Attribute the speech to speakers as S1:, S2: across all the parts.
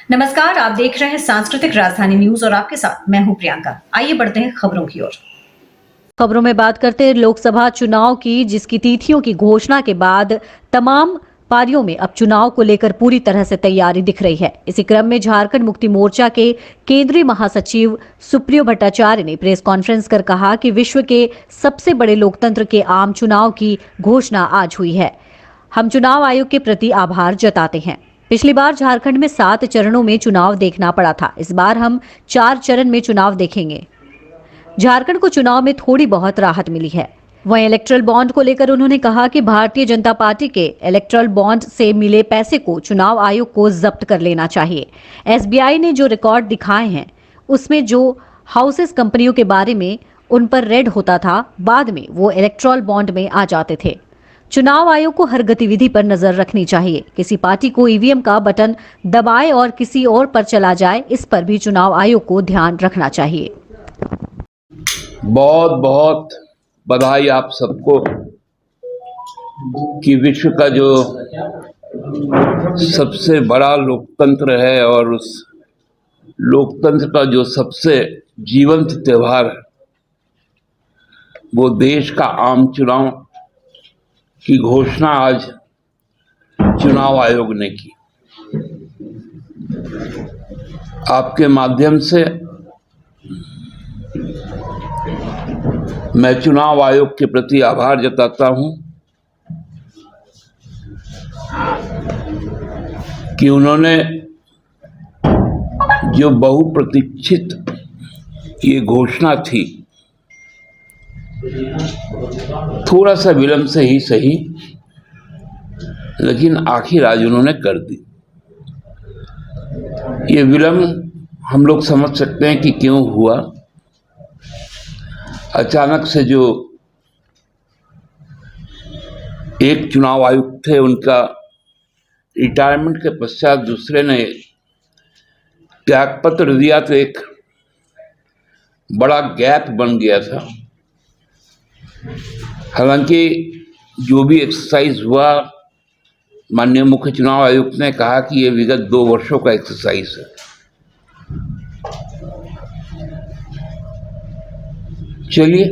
S1: नमस्कार, आप देख रहे हैं सांस्कृतिक राजधानी न्यूज और आपके साथ मैं हूं प्रियंका। आइए बढ़ते हैं खबरों की ओर।
S2: खबरों में बात करते हैं लोकसभा चुनाव की, जिसकी तिथियों की घोषणा के बाद तमाम पारियों में अब चुनाव को लेकर पूरी तरह से तैयारी दिख रही है। इसी क्रम में झारखंड मुक्ति मोर्चा के केंद्रीय महासचिव सुप्रियो भट्टाचार्य ने प्रेस कॉन्फ्रेंस कर कहा कि विश्व के सबसे बड़े लोकतंत्र के आम चुनाव की घोषणा आज हुई है। हम चुनाव आयोग के प्रति आभार जताते हैं। पिछली बार झारखंड में 7 चरणों में चुनाव देखना पड़ा था, इस बार हम 4 चरण में चुनाव देखेंगे। झारखंड को चुनाव में थोड़ी बहुत राहत मिली है। वहीं इलेक्ट्रल बॉन्ड को लेकर उन्होंने कहा कि भारतीय जनता पार्टी के इलेक्ट्रल बॉन्ड से मिले पैसे को चुनाव आयोग को जब्त कर लेना चाहिए। एसबीआई ने जो रिकॉर्ड दिखाए हैं उसमें जो हाउसेस कंपनियों के बारे में उन पर रेड होता था, बाद में वो इलेक्ट्रल बॉन्ड में आ जाते थे। चुनाव आयोग को हर गतिविधि पर नजर रखनी चाहिए। किसी पार्टी को ईवीएम का बटन दबाए और किसी और पर चला जाए, इस पर भी चुनाव आयोग को ध्यान रखना चाहिए।
S3: बहुत बहुत बधाई आप सबको कि विश्व का जो सबसे बड़ा लोकतंत्र है और उस लोकतंत्र का जो सबसे जीवंत त्योहार है वो देश का आम चुनाव की घोषणा आज चुनाव आयोग ने की। आपके माध्यम से मैं चुनाव आयोग के प्रति आभार जताता हूं कि उन्होंने जो बहुप्रतीक्षित ये घोषणा थी, थोड़ा सा विलंब से ही सही, लेकिन आखिर आज उन्होंने कर दी। ये विलंब हम लोग समझ सकते हैं कि क्यों हुआ। अचानक से जो एक चुनाव आयुक्त थे, उनका रिटायरमेंट के पश्चात दूसरे ने त्यागपत्र दिया तो एक बड़ा गैप बन गया था। हालांकि जो भी एक्सरसाइज हुआ, माननीय मुख्य चुनाव आयुक्त ने कहा कि यह विगत 2 वर्षों का एक्सरसाइज है। चलिए,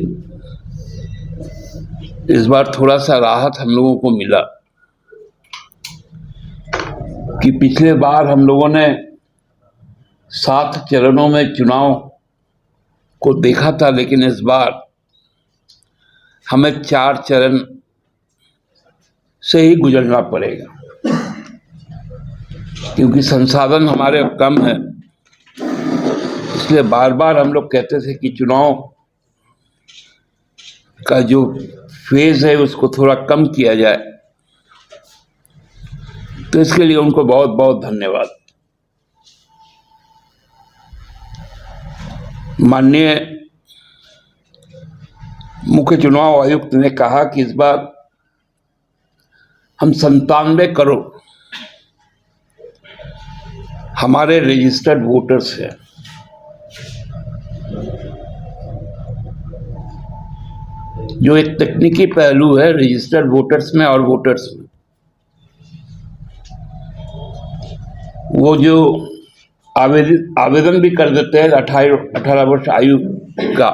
S3: इस बार थोड़ा सा राहत हम लोगों को मिला कि पिछले बार हम लोगों ने 7 चरणों में चुनाव को देखा था, लेकिन इस बार हमें 4 चरण से ही गुजरना पड़ेगा, क्योंकि संसाधन हमारे अब कम है। इसलिए बार बार हम लोग कहते थे कि चुनाव का जो फेज है उसको थोड़ा कम किया जाए, तो इसके लिए उनको बहुत बहुत धन्यवाद। माननीय मुख्य चुनाव आयुक्त ने कहा कि इस बार हम 97 करोड़ हमारे रजिस्टर्ड वोटर्स हैं। जो एक तकनीकी पहलू है रजिस्टर्ड वोटर्स में और वोटर्स में, वो जो आवेदन भी कर देते हैं 18 वर्ष आयु का,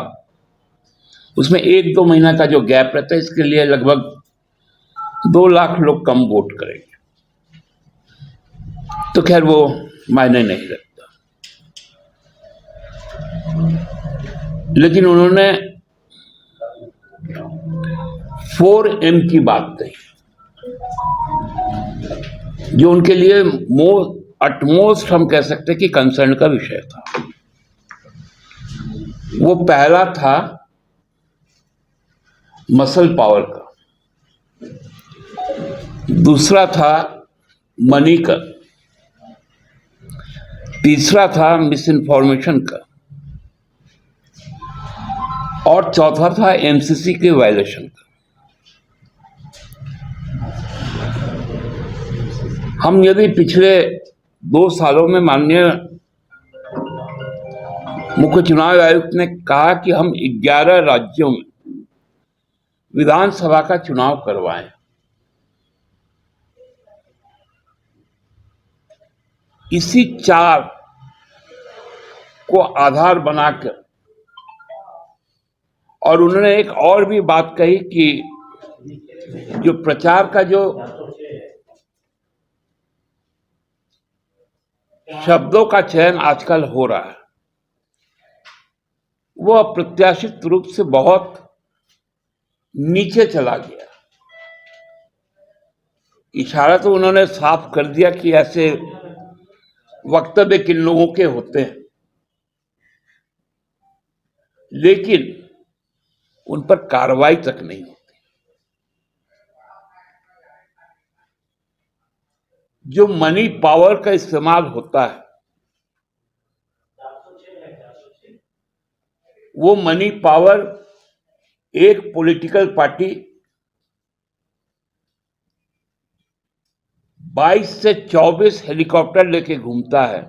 S3: उसमें 1-2 महीना का जो गैप रहता है, इसके लिए लगभग 2 लाख लोग कम वोट करेंगे। तो खैर वो मायने नहीं रखता, लेकिन उन्होंने 4M की बात कही, जो उनके लिए अटमोस्ट हम कह सकते हैं कि कंसर्न का विषय था। वो पहला था मसल पावर का, दूसरा था मनी का, तीसरा था मिस इन्फॉर्मेशन का, और चौथा था एमसीसी के वायलेशन का। हम यदि पिछले 2 सालों में माननीय मुख्य चुनाव आयुक्त ने कहा कि हम 11 राज्यों में विधानसभा का चुनाव करवाएं, इसी चार को आधार बनाकर, और उन्होंने एक और भी बात कही कि जो प्रचार का जो शब्दों का चयन आजकल हो रहा है वो अप्रत्याशित रूप से बहुत नीचे चला गया। इशारा तो उन्होंने साफ कर दिया कि ऐसे वक्तव्य किन लोगों के होते हैं, लेकिन उन पर कार्रवाई तक नहीं होती। जो मनी पावर का इस्तेमाल होता है वो मनी पावर एक पॉलिटिकल पार्टी 22 से 24 हेलीकॉप्टर लेके घूमता है,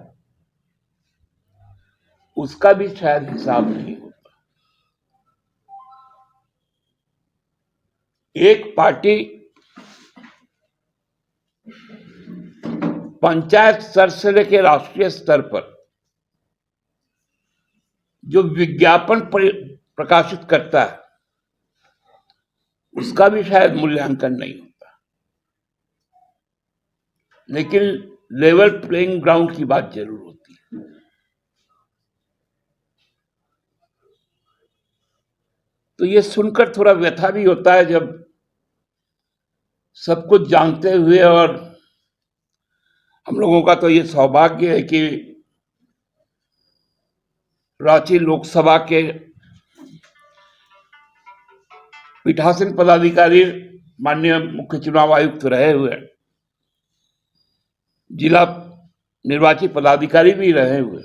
S3: उसका भी शायद हिसाब नहीं होता। एक पार्टी पंचायत स्तर से लेकर राष्ट्रीय स्तर पर जो विज्ञापन प्रकाशित करता है उसका भी शायद मूल्यांकन नहीं होता। लेकिन लेवल प्लेइंग ग्राउंड की बात जरूर होती है। तो ये सुनकर थोड़ा व्यथा भी होता है जब सब कुछ जानते हुए, और हम लोगों का तो ये सौभाग्य है कि रांची लोकसभा के पीठासीन पदाधिकारी माननीय मुख्य चुनाव आयुक्त रहे हुए, जिला निर्वाची पदाधिकारी भी रहे हुए,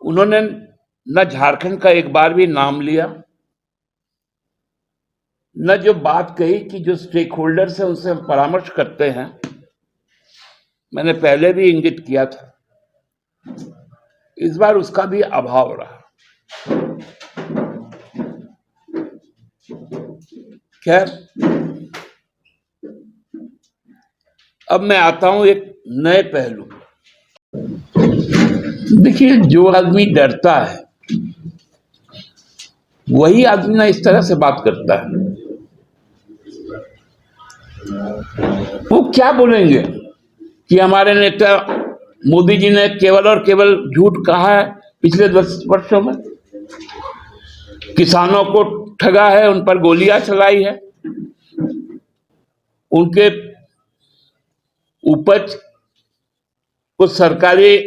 S3: उन्होंने न झारखंड का एक बार भी नाम लिया, न जो बात कही कि जो स्टेक होल्डर्स है उनसे हम परामर्श करते हैं। मैंने पहले भी इंगित किया था, इस बार उसका भी अभाव रहा। खैर, अब मैं आता हूं एक नए पहलू। देखिए, जो आदमी डरता है वही आदमी ना इस तरह से बात करता है। वो क्या बोलेंगे कि हमारे नेता मोदी जी ने केवल और केवल झूठ कहा है पिछले 10 वर्षों में, किसानों को ठगा है, उन पर गोलियां चलाई है, उनके उपज को सरकारी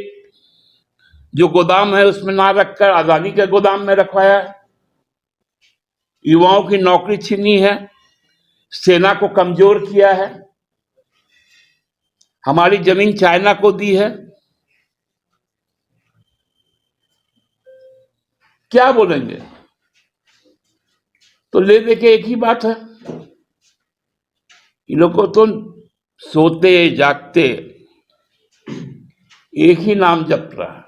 S3: जो गोदाम है उसमें ना रखकर अदानी के गोदाम में रखवाया है, युवाओं की नौकरी छीनी है, सेना को कमजोर किया है, हमारी जमीन चाइना को दी है। क्या बोलेंगे? तो ले दे के एक ही बात है, इन लोगों को तो सोते जागते एक ही नाम जप रहा है,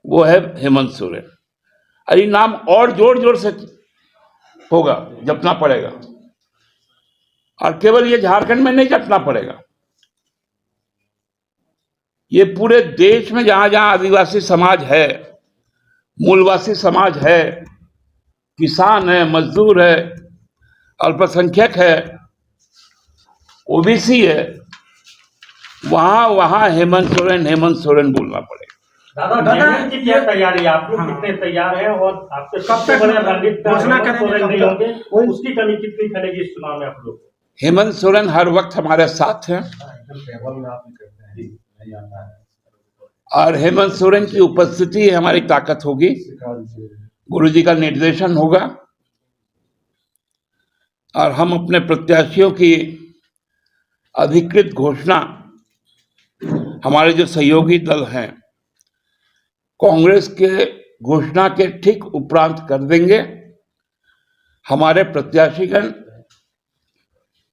S3: वो है हेमंत सोरेन। अरे नाम और जोर जोर से होगा, जपना पड़ेगा, और केवल ये झारखंड में नहीं जपना पड़ेगा, ये पूरे देश में जहां जहां आदिवासी समाज है, मूलवासी समाज है, किसान है, मजदूर है, अल्पसंख्यक है, ओबीसी है, वहां वहां हेमंत सोरेन बोलना पड़ेगा।
S4: दादा की क्या तैयारी है? आप लोग कितने तैयार हैं और आपके
S5: कब तक घोषणा
S4: करेंगे? उसकी कमी कितनी खलेगी इस चुनाव में आप लोग?
S3: हेमंत सोरेन हर वक्त हमारे साथ हैं, और हेमंत सोरेन की उपस्थिति हमारी ताकत होगी, गुरुजी का निर्देशन होगा, और हम अपने प्रत्याशियों की अधिकृत घोषणा हमारे जो सहयोगी दल हैं कांग्रेस के घोषणा के ठीक उपरांत कर देंगे। हमारे प्रत्याशीगण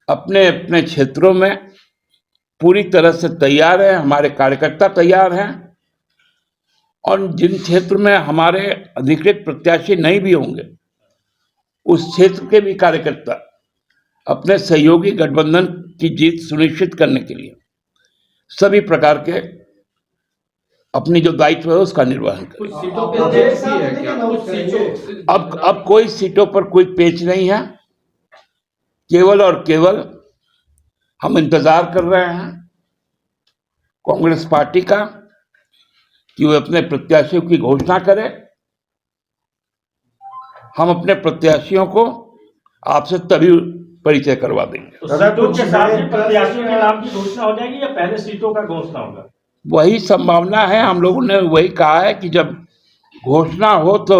S3: अपने अपने क्षेत्रों में पूरी तरह से तैयार हैं, हमारे कार्यकर्ता तैयार हैं, और जिन क्षेत्र में हमारे अधिकृत प्रत्याशी नहीं भी होंगे उस क्षेत्र के भी कार्यकर्ता अपने सहयोगी गठबंधन की जीत सुनिश्चित करने के लिए सभी प्रकार के अपनी जो दायित्व है उसका निर्वहन करें।
S5: कुछ सीटों पे पेच भी है क्या? कुछ सीटों
S3: अब कोई सीटों पर कोई पेच नहीं है, केवल और केवल हम इंतजार कर रहे हैं कांग्रेस पार्टी का कि वो अपने प्रत्याशियों की घोषणा करे। हम अपने प्रत्याशियों को आपसे तभी परिचय करवा देंगे।
S4: तो सीटों के साथ ही प्रत्याशियों के नाम की घोषणा हो जाएगी या पहले सीटों का घोषणा होगा?
S3: वही संभावना है, हम लोगों ने वही कहा है कि जब घोषणा हो तो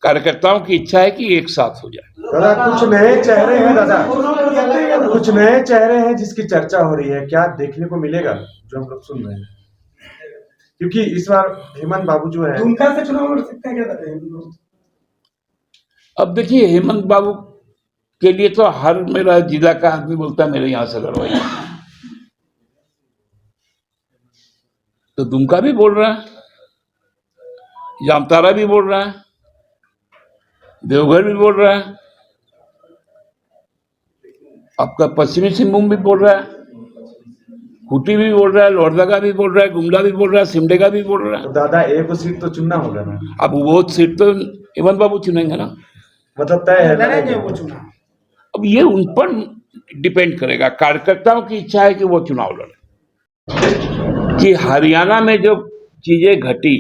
S3: कार्यकर्ताओं की इच्छा है कि एक साथ हो जाए।
S6: दादा कुछ नए चेहरे हैं, दादा कुछ नए चेहरे हैं जिसकी चर्चा हो रही है, क्या देखने को मिलेगा जो हम लोग सुन रहे हैं? क्योंकि इस बार हेमंत बाबू जो है
S7: दुमका से चुनाव लड़ सकते हैं क्या?
S3: अब देखिए, हेमंत बाबू के लिए तो हर मेरा जिला का आदमी बोलता है मेरे यहां से लड़वाइए, तो दुमका भी बोल रहा है, जामताड़ा भी बोल रहा है, देवघर भी बोल रहा है, आपका पश्चिमी सिंहभूम भी बोल रहा है, खूंटी भी बोल रहा है, लोहरदगा भी बोल रहा है, गुमला भी बोल रहा है, सिमडेगा भी बोल रहा है।
S6: तो दादा एक सीट तो चुनना होगा ना,
S3: अब वो सीट तो हेमंत बाबू चुनेंगे ना,
S6: मतलब तय है
S7: लड़ेंगे वो चुनाव।
S3: अब ये उन पर डिपेंड करेगा, कार्यकर्ताओं की इच्छा है कि वो चुनाव लड़े। कि हरियाणा में जो चीजें घटी,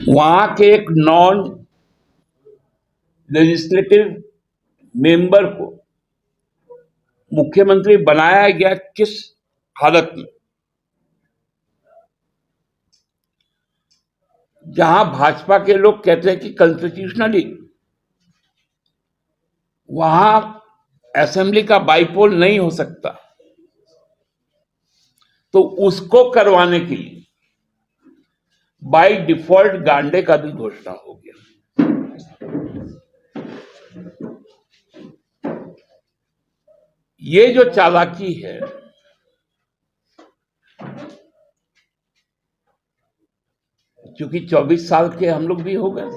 S3: वहां के एक नॉन लेजिस्लेटिव मेंबर को मुख्यमंत्री बनाया गया किस हालत में, जहां भाजपा के लोग कहते हैं कि कॉन्स्टिट्यूशनली वहां असेंबली का बाइपोल नहीं हो सकता, तो उसको करवाने के लिए बाय डिफॉल्ट गांडे का भी घोषणा हो गया। ये जो चालाकी है, क्योंकि 24 साल के हम लोग भी हो गए,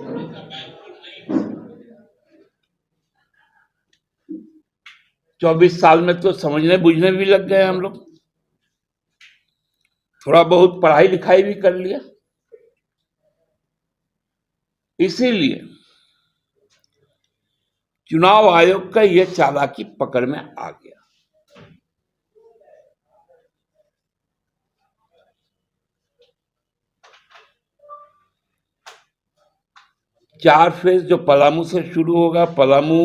S3: 24 साल में तो समझने बुझने भी लग गए हम लोग, थोड़ा बहुत पढ़ाई लिखाई भी कर लिया, इसीलिए चुनाव आयोग का यह चालाकी पकड़ में आ गया। चार फेज जो पलामू से शुरू होगा, पलामू,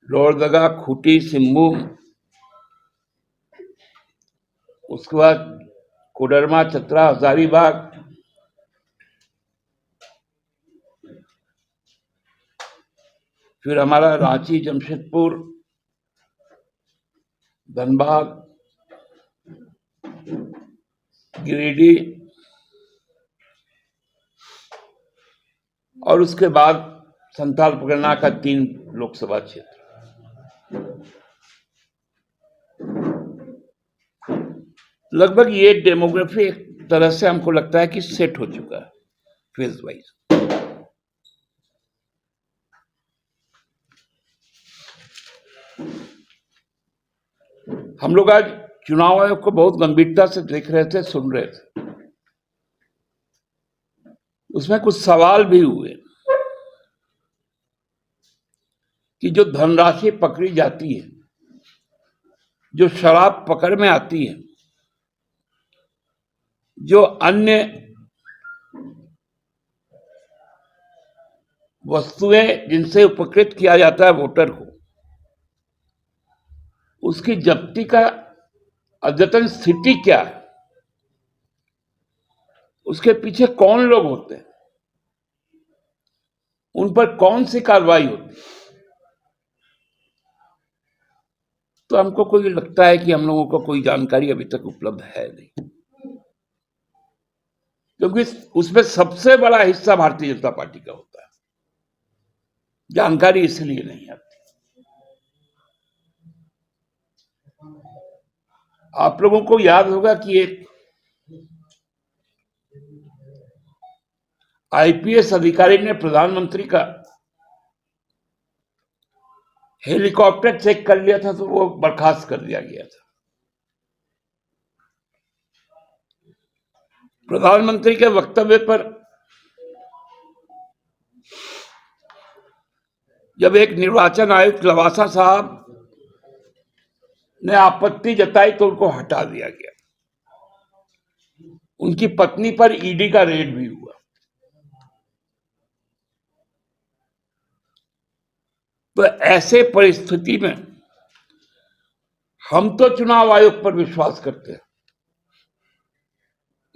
S3: लोहरदगा, खूंटी, सिंहभूम, उसके बाद कोडरमा, चतरा, हजारीबाग, फिर हमारा रांची, जमशेदपुर, धनबाद, गिरिडीह, और उसके बाद संथाल परगना का 3 लोकसभा क्षेत्र। लगभग ये डेमोग्राफी एक तरह से हमको लगता है कि सेट हो चुका है फेज वाइज। हम लोग आज चुनाव आयोग को बहुत गंभीरता से देख रहे थे, सुन रहे थे, उसमें कुछ सवाल भी हुए कि जो धनराशि पकड़ी जाती है, जो शराब पकड़ में आती है, जो अन्य वस्तुएं जिनसे उपकृत किया जाता है वोटर को, उसकी जब्ती का अद्यतन स्थिति क्या है, उसके पीछे कौन लोग होते हैं, उन पर कौन सी कार्रवाई होती है। तो हमको कोई लगता है कि हम लोगों को कोई जानकारी अभी तक उपलब्ध है नहीं, क्योंकि उसमें सबसे बड़ा हिस्सा भारतीय जनता पार्टी का होता है, जानकारी इसलिए नहीं आती। आप लोगों को याद होगा कि एक आईपीएस अधिकारी ने प्रधानमंत्री का हेलीकॉप्टर चेक कर लिया था तो वो बर्खास्त कर दिया गया था। प्रधानमंत्री के वक्तव्य पर जब एक निर्वाचन आयुक्त लवासा साहब ने आपत्ति जताई तो उनको हटा दिया गया। उनकी पत्नी पर ईडी का रेड भी हुआ। तो ऐसे परिस्थिति में हम तो चुनाव आयोग पर विश्वास करते हैं,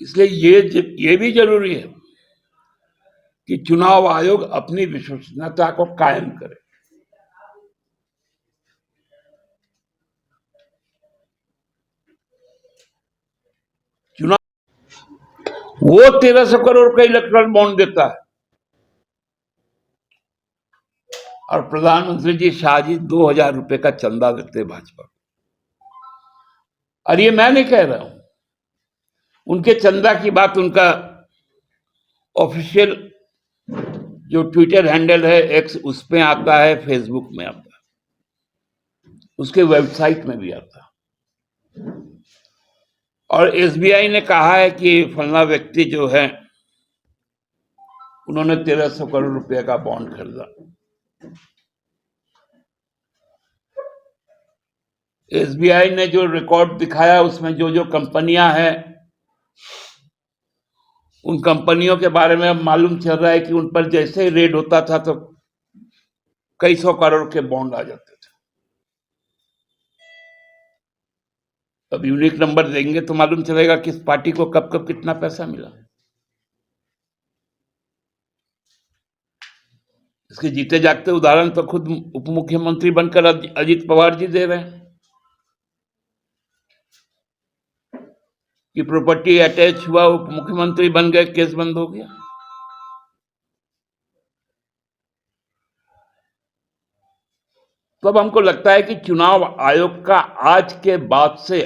S3: इसलिए ये भी जरूरी है कि चुनाव आयोग अपनी विश्वसनीयता को कायम करे। चुनाव वो 1300 करोड़ का इलेक्ट्रल बॉन्ड देता है और प्रधानमंत्री जी शाह जी 2000 रुपए का चंदा देते हैं भाजपा। और ये मैं नहीं कह रहा हूं, उनके चंदा की बात उनका ऑफिशियल जो ट्विटर हैंडल है एक्स उस पे आता है, फेसबुक में आता है, उसके वेबसाइट में भी आता है। और एसबीआई ने कहा है कि फलना व्यक्ति जो है उन्होंने 1300 करोड़ रुपए का बॉन्ड खरीदा। एसबीआई ने जो रिकॉर्ड दिखाया उसमें जो जो कंपनियां हैं उन कंपनियों के बारे में अब मालूम चल रहा है कि उन पर जैसे ही रेड होता था तो कई सौ करोड़ के बॉन्ड आ जाते थे। अब यूनिक नंबर देंगे तो मालूम चलेगा किस पार्टी को कब कब कितना पैसा मिला। इसके जीते जागते उदाहरण तो खुद उप मुख्यमंत्री बनकर अजित पवार जी दे रहे हैं कि प्रॉपर्टी अटैच हुआ, उप मुख्यमंत्री बन गए, केस बंद हो गया। तो अब हमको लगता है कि चुनाव आयोग का आज के बाद से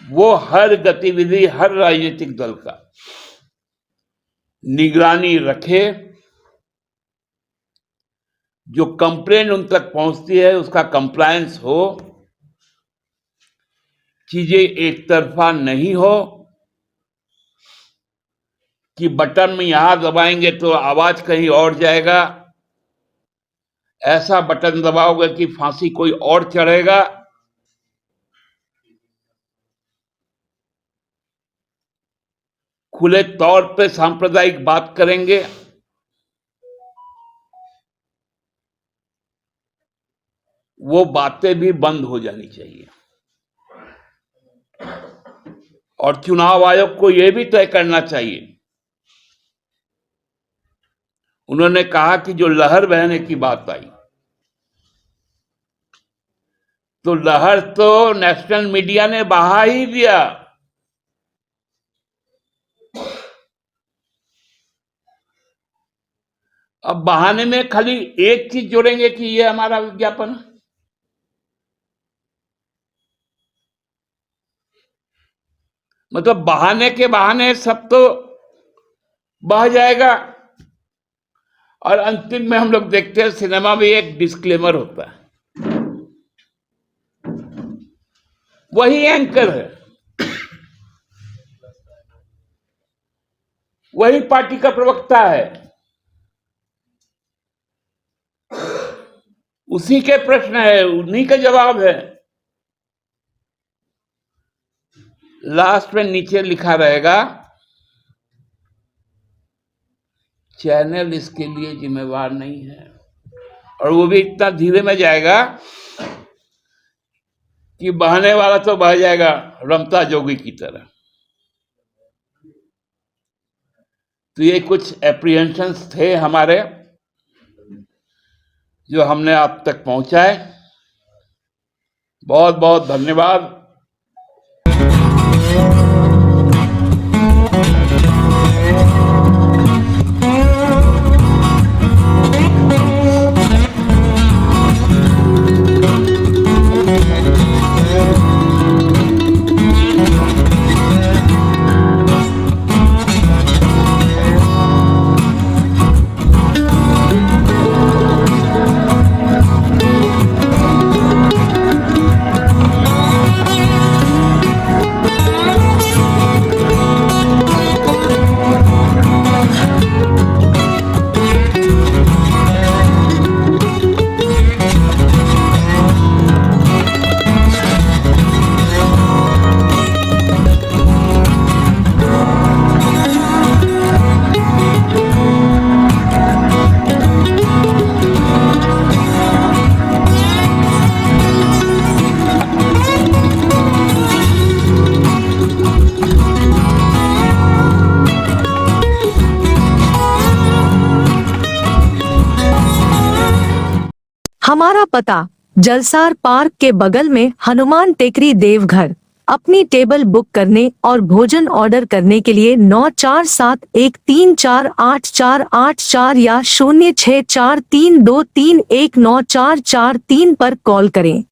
S3: वो हर गतिविधि, हर राजनीतिक दल का निगरानी रखे, जो कंप्लेंट उन तक पहुंचती है उसका कंप्लायंस हो, चीजें एक तरफा नहीं हो कि बटन में यहां दबाएंगे तो आवाज कहीं और जाएगा, ऐसा बटन दबाओगे कि फांसी कोई और चढ़ेगा। खुले तौर पे सांप्रदायिक बात करेंगे, वो बातें भी बंद हो जानी चाहिए। और चुनाव आयोग को यह भी तय करना चाहिए, उन्होंने कहा कि जो लहर बहने की बात आई तो लहर तो नेशनल मीडिया ने बहा ही दिया। अब बहाने में खाली एक चीज जोड़ेंगे कि ये हमारा विज्ञापन है। मतलब बहाने के बहाने सब तो बह जाएगा और अंतिम में हम लोग देखते हैं सिनेमा में एक डिस्क्लेमर होता है, वही एंकर है, वही पार्टी का प्रवक्ता है, उसी के प्रश्न है, उन्हीं का जवाब है। लास्ट में नीचे लिखा रहेगा चैनल इसके लिए जिम्मेवार नहीं है, और वो भी इतना धीरे में जाएगा कि बहने वाला तो बह जाएगा रमता जोगी की तरह। तो ये कुछ एप्रीहेंशंस थे हमारे जो हमने आप तक पहुंचाए। बहुत बहुत धन्यवाद।
S8: हमारा पता जलसार पार्क के बगल में हनुमान टेकरी देवघर। अपनी टेबल बुक करने और भोजन ऑर्डर करने के लिए 9471348484 या 064323194443 पर कॉल करें।